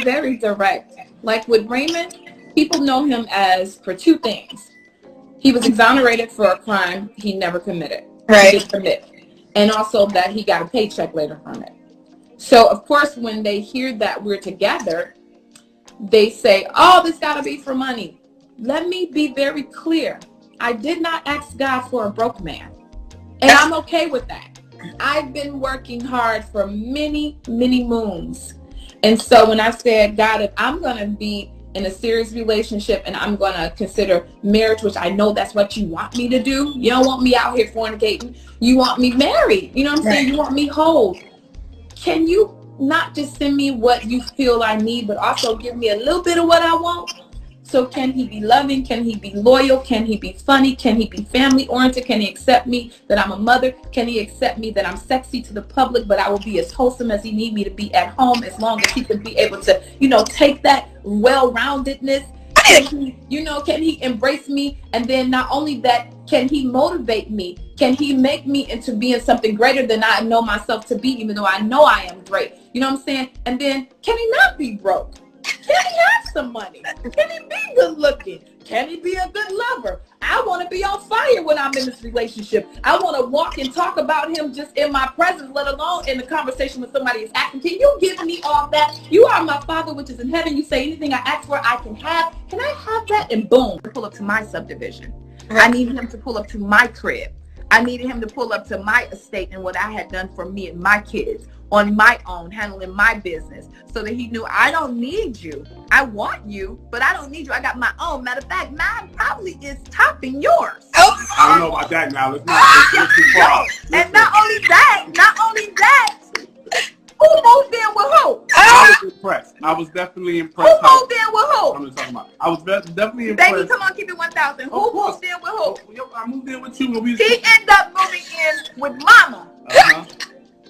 very direct. Like with Raymond, people know him as for two things. He was exonerated for a crime he never committed. Right. He didn't commit. And also that he got a paycheck later from it. So, of course, when they hear that we're together, they say, oh, this got to be for money. Let me be very clear. I did not ask God for a broke man. And I'm okay with that. I've been working hard for many, many moons. And so when I said, God, if I'm going to be in a serious relationship and I'm going to consider marriage, which I know that's what you want me to do. You don't want me out here fornicating. You want me married. You know what I'm saying? You want me whole. Can you not just send me what you feel I need, but also give me a little bit of what I want? So can he be loving? Can he be loyal? Can he be funny? Can he be family oriented? Can he accept me that I'm a mother? Can he accept me that I'm sexy to the public, but I will be as wholesome as he need me to be at home, as long as he can be able to, take that well-roundedness? Can he embrace me? And then not only that, can he motivate me? Can he make me into being something greater than I know myself to be, even though I know I am great? You know what I'm saying? And then can he not be broke? Can he have some money? Can he be good looking? Can he be a good lover? I want to be on fire when I'm in this relationship. I want to walk and talk about him just in my presence, let alone in the conversation with somebody is acting. Can you give me all that? You are my Father which is in heaven. You say anything I ask for, I can have. Can I have that? And boom, pull up to my subdivision. I needed him to pull up to my crib. I needed him to pull up to my estate and what I had done for me and my kids on my own, handling my business, so that he knew I don't need you. I want you, but I don't need you. I got my own. Matter of fact, mine probably is topping yours. I don't know about that now. Let's too far. And not only that, who moved in with who? I was impressed. I was definitely impressed. Who moved in with who? I'm just talking about. I was definitely impressed. Baby, come on, keep it 1,000. Who moved in with who? I moved in with you. He ended up moving in with mama.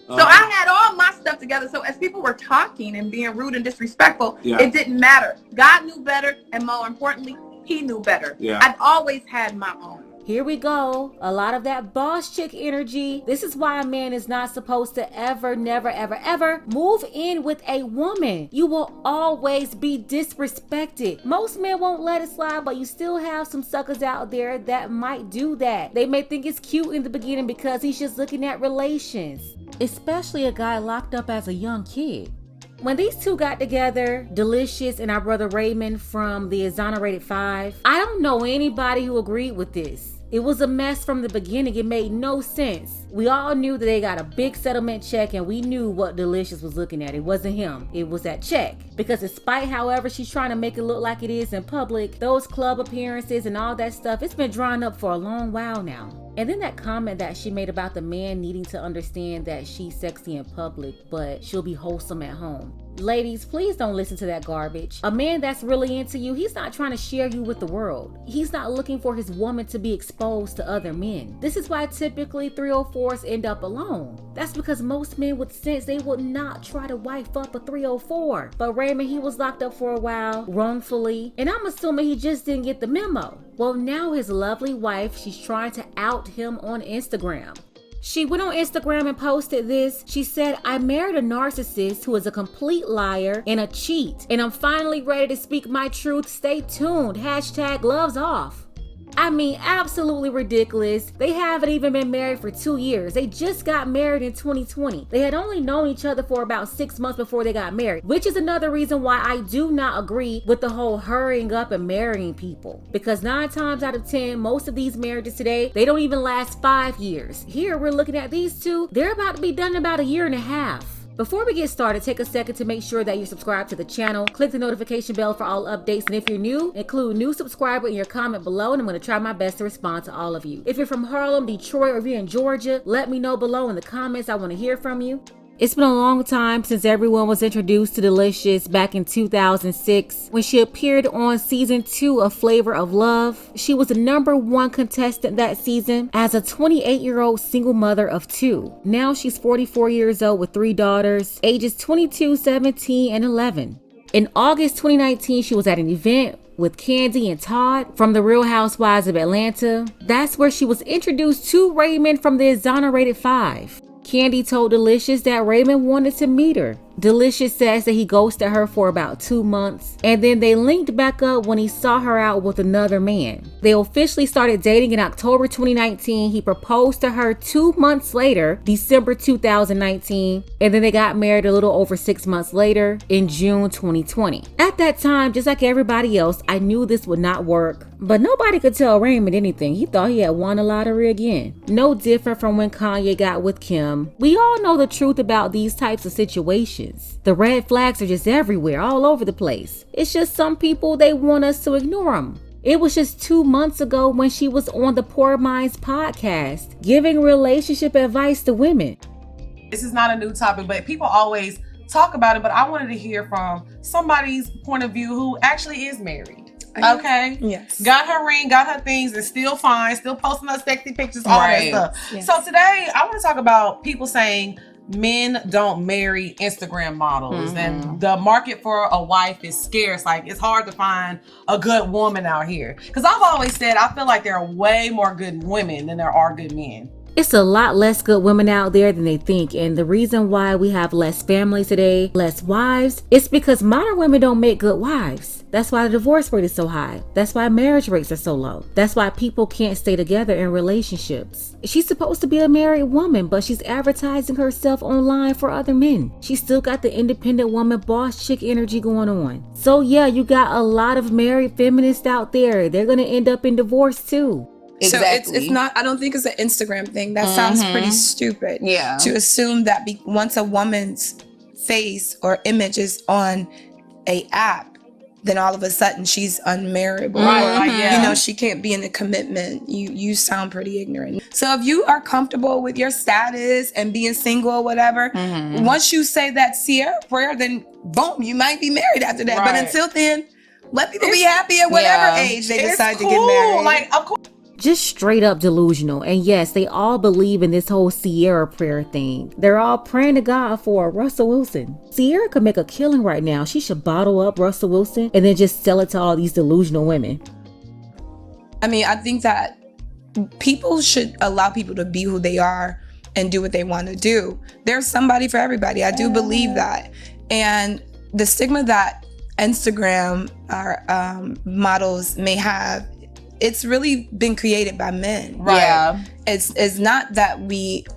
So I had all my stuff together. So as people were talking and being rude and disrespectful, it didn't matter. God knew better, and more importantly, he knew better. I've always had my own. Here we go. A lot of that boss chick energy. This is why a man is not supposed to ever, never, ever, ever move in with a woman. You will always be disrespected. Most men won't let it slide, but you still have some suckers out there that might do that. They may think it's cute in the beginning because he's just looking at relations, especially a guy locked up as a young kid. When these two got together, Deelishis and our brother Raymond from the Exonerated 5, I don't know anybody who agreed with this. It was a mess from the beginning. It made no sense. We all knew that they got a big settlement check, and we knew what Deelishis was looking at. It wasn't him. It was that check. Because despite however she's trying to make it look like it is in public, those club appearances and all that stuff, it's been drawn up for a long while now. And then that comment that she made about the man needing to understand that she's sexy in public, but she'll be wholesome at home. Ladies, please don't listen to that garbage. A man that's really into you, he's not trying to share you with the world. He's not looking for his woman to be exposed to other men. This is why typically 304s end up alone. That's because most men with sense, they would not try to wife up a 304. But Raymond, he was locked up for a while, wrongfully, and I'm assuming he just didn't get the memo. Well, now his lovely wife, she's trying to out him on Instagram. She went on Instagram and posted this. She said, I married a narcissist who is a complete liar and a cheat, and I'm finally ready to speak my truth. Stay tuned. # gloves off. I mean, absolutely ridiculous. They haven't even been married for 2 years. They just got married in 2020. They had only known each other for about 6 months before they got married, which is another reason why I do not agree with the whole hurrying up and marrying people. Because 9 times out of 10, most of these marriages today, they don't even last 5 years. Here, we're looking at these two. They're about to be done in about 1.5 years. Before we get started, take a second to make sure that you're subscribed to the channel. Click the notification bell for all updates. And if you're new, include new subscriber in your comment below, and I'm going to try my best to respond to all of you. If you're from Harlem, Detroit, or if you're in Georgia, let me know below in the comments. I want to hear from you. It's been a long time since everyone was introduced to Deelishis back in 2006 when she appeared on season 2 of Flavor of Love. She was the #1 contestant that season as a 28-year-old single mother of 2. Now she's 44 years old with 3 daughters, ages 22, 17, and 11. In August 2019, she was at an event with Candy and Todd from the Real Housewives of Atlanta. That's where she was introduced to Raymond from the Exonerated 5. Candy told Deelishis that Raymond wanted to meet her. Deelishis says that he ghosted her for about 2 months, and then they linked back up when he saw her out with another man. They officially started dating in October 2019. He proposed to her 2 months later, December 2019, and then they got married a little over 6 months later in June 2020. At that time, just like everybody else, I knew this would not work, but nobody could tell Raymond anything. He thought he had won the lottery again. No different from when Kanye got with Kim. We all know the truth about these types of situations. The red flags are just everywhere, all over the place. It's just some people, they want us to ignore them. It was just 2 months ago when she was on the Poor Minds podcast, giving relationship advice to women. This is not a new topic, but people always talk about it, but I wanted to hear from somebody's point of view who actually is married. Okay. Yes. Got her ring, got her things, and still fine, still posting her sexy pictures, all that stuff. Yes. So today I want to talk about people saying men don't marry Instagram models and the market for a wife is scarce. Like, it's hard to find a good woman out here. Because I've always said I feel like there are way more good women than there are good men. It's a lot less good women out there than they think, and the reason why we have less families today, less wives, it's because modern women don't make good wives. That's why the divorce rate is so high. That's why marriage rates are so low. That's why people can't stay together in relationships. She's supposed to be a married woman, but she's advertising herself online for other men. She's still got the independent woman, boss chick energy going on. So yeah, you got a lot of married feminists out there. They're gonna end up in divorce too. Exactly. So it's not, I don't think it's an Instagram thing. That sounds pretty stupid. Yeah. To assume that once a woman's face or image is on a app, then all of a sudden she's unmarriable. Or, you know, she can't be in a commitment. You sound pretty ignorant. So if you are comfortable with your status and being single or whatever, once you say that Sierra prayer, then boom, you might be married after that. But until then, let people be happy at whatever age they decide to get married. Like, of course. Just straight up delusional. And yes, they all believe in this whole Sierra prayer thing. They're all praying to God for Russell Wilson. Sierra could make a killing right now. She should bottle up Russell Wilson and then just sell it to all these delusional women. I mean, I think that people should allow people to be who they are and do what they want to do. There's somebody for everybody. I do believe that. And the stigma that Instagram or models may have, it's really been created by men. Right. Yeah. It's not that we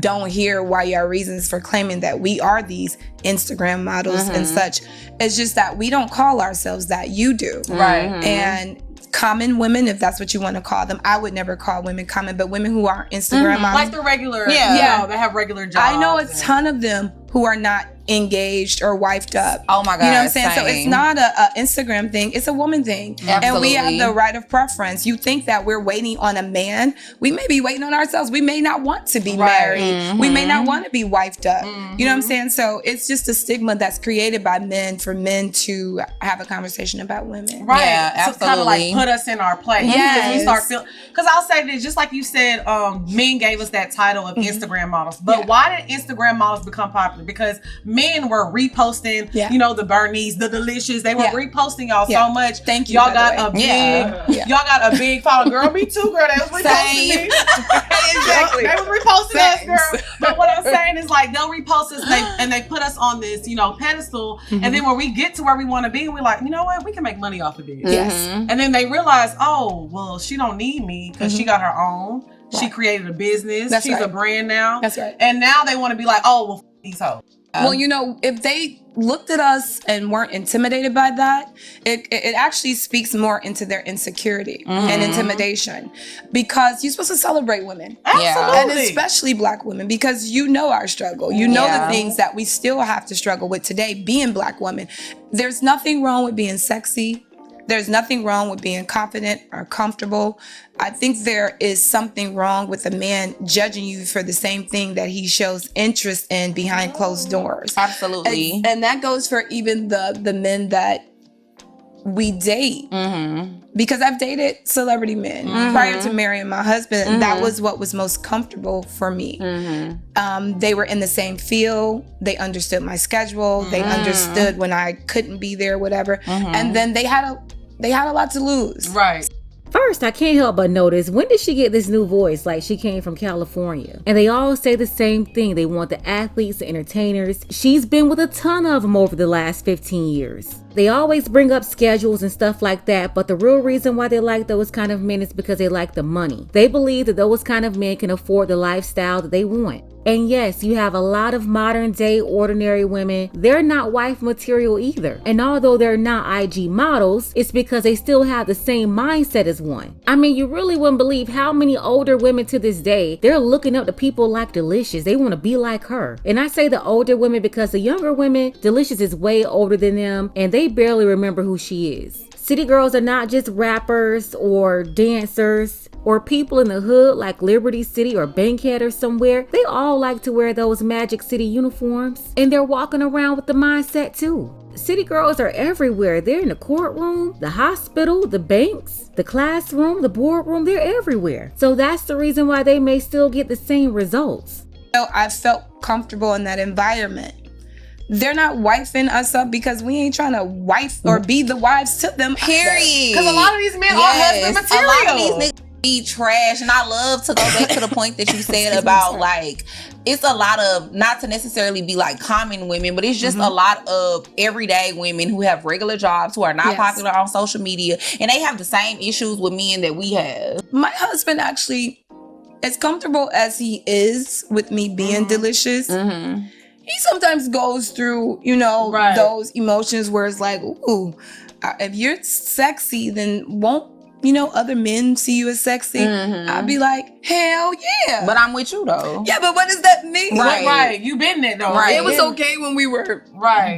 don't hear why your reasons for claiming that we are these Instagram models and such. It's just that we don't call ourselves that. You do. Right. And common women, if that's what you want to call them. I would never call women common, but women who are Instagram models. Like the regular, you know, they have regular jobs. I know a ton of them who are not engaged or wifed up. Oh my God. You know what I'm saying? Same. So it's not a Instagram thing. It's a woman thing. Absolutely. And we have the right of preference. You think that we're waiting on a man. We may be waiting on ourselves. We may not want to be married. We may not want to be wifed up. You know what I'm saying? So it's just a stigma that's created by men for men to have a conversation about women. Right. Yeah, so absolutely. kind of like put us in our place. Yes. We start feeling, because I'll say this, just like you said, men gave us that title of Instagram models. But why did Instagram models become popular? Because men were reposting, you know, the Bernice, the Deelishis. They were reposting y'all so much. Thank you. Y'all got a big, y'all got a big follow. Girl, me too, girl. They was reposting me. Exactly. They was reposting us, girl. But what I'm saying is, like, they'll repost us and they put us on this, you know, pedestal. And then when we get to where we want to be, we're like, you know what? We can make money off of this. Yes. And then they realize, oh, well, she don't need me because she got her own. She created a business. That's She's right. a brand now. That's right. And now they want to be like, oh, well, these hoes. Well, you know, if they looked at us and weren't intimidated by that, it actually speaks more into their insecurity and intimidation, because you're supposed to celebrate women. Absolutely. And especially Black women, because you know our struggle. You know the things that we still have to struggle with today being Black women. There's nothing wrong with being sexy. There's nothing wrong with being confident or comfortable. I think there is something wrong with a man judging you for the same thing that he shows interest in behind closed doors. Absolutely. And that goes for even the men that we date. Because I've dated celebrity men prior to marrying my husband. That was what was most comfortable for me. They were in the same field. They understood my schedule. They understood when I couldn't be there, whatever. And then they had a lot to lose. Right. First, I can't help but notice, when did she get this new voice like she came from California? And they all say the same thing. They want the athletes, the entertainers. She's been with a ton of them over the last 15 years. They always bring up schedules and stuff like that, but the real reason why they like those kind of men is because they like the money. They believe that those kind of men can afford the lifestyle that they want. And yes, you have a lot of modern day ordinary women. They're not wife material either. And although they're not IG models, it's because they still have the same mindset as one. I mean, you really wouldn't believe how many older women to this day, they're looking up to people like Deelishis. They want to be like her. And I say the older women because the younger women, Deelishis is way older than them and they barely remember who she is. City girls are not just rappers or dancers or people in the hood like Liberty City or Bankhead or somewhere. They all like to wear those Magic City uniforms and they're walking around with the mindset too. City girls are everywhere. They're in the courtroom, the hospital, the banks, the classroom, the boardroom. They're everywhere. So that's the reason why they may still get the same results. So I felt comfortable in that environment. They're not wifing us up because we ain't trying to wife or be the wives to them. Period. Because a lot of these men are husband material. A lot of these niggas be trash. And I love to go back to the point that you said about like, it's a lot of, not to necessarily be like common women, but it's just a lot of everyday women who have regular jobs, who are not popular on social media. And they have the same issues with men that we have. My husband actually, as comfortable as he is with me being Deelishis, he sometimes goes through, you know, those emotions where it's like, ooh, if you're sexy, then won't, you know, other men see you as sexy? I'd be like, hell yeah. But I'm with you though. Yeah, but what does that mean? Right. You been there though. It was okay when we were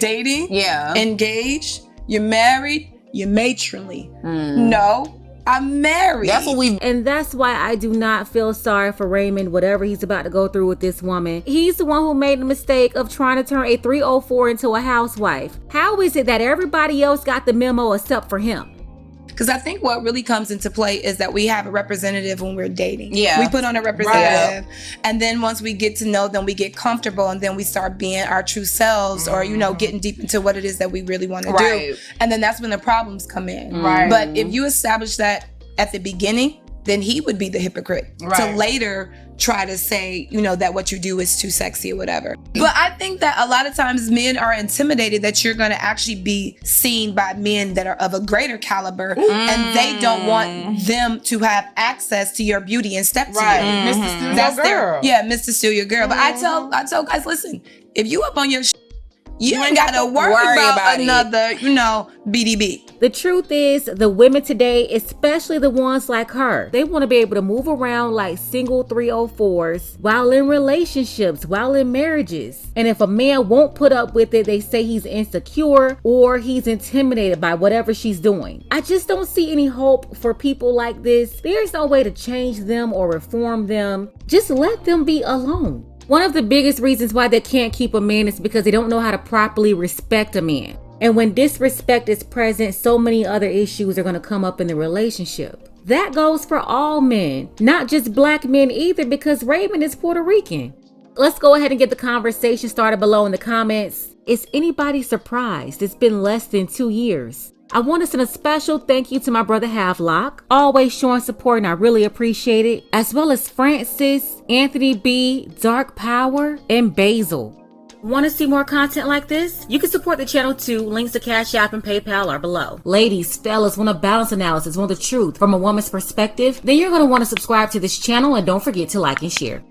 dating, engaged, you're married, you're matronly. No. I'm married. That's what we. And that's why I do not feel sorry for Raymond, whatever he's about to go through with this woman. He's the one who made the mistake of trying to turn a 304 into a housewife. How is it that everybody else got the memo except for him? Because I think what really comes into play is that we have a representative when we're dating. Yeah. We put on a representative. And then once we get to know them, we get comfortable and then we start being our true selves or, you know, getting deep into what it is that we really want to do. And then that's when the problems come in. But if you establish that at the beginning, then he would be the hypocrite to later try to say, you know, that what you do is too sexy or whatever. But I think that a lot of times men are intimidated that you're going to actually be seen by men that are of a greater caliber and they don't want them to have access to your beauty and step to you. Mr. Steal Your Girl. Mr. Steal Your Girl. But I tell guys, listen, if you up on your you ain't got to worry about another, you know, BDB. The truth is, the women today, especially the ones like her, they want to be able to move around like single 304s while in relationships, while in marriages. And if a man won't put up with it, they say he's insecure or he's intimidated by whatever she's doing. I just don't see any hope for people like this. There's no way to change them or reform them. Just let them be alone. One of the biggest reasons why they can't keep a man is because they don't know how to properly respect a man. And when disrespect is present, so many other issues are going to come up in the relationship. That goes for all men, not just black men either, because Raymond is Puerto Rican. Let's go ahead and get the conversation started below in the comments. Is anybody surprised it's been less than 2 years? I want to send a special thank you to my brother Havelock, always showing support and I really appreciate it, as well as Francis, Anthony B, Dark Power, and Basil. Want to see more content like this? You can support the channel too. Links to Cash App and PayPal are below. Ladies, fellas, want a balance analysis, want the truth from a woman's perspective? Then you're going to want to subscribe to this channel and don't forget to like and share.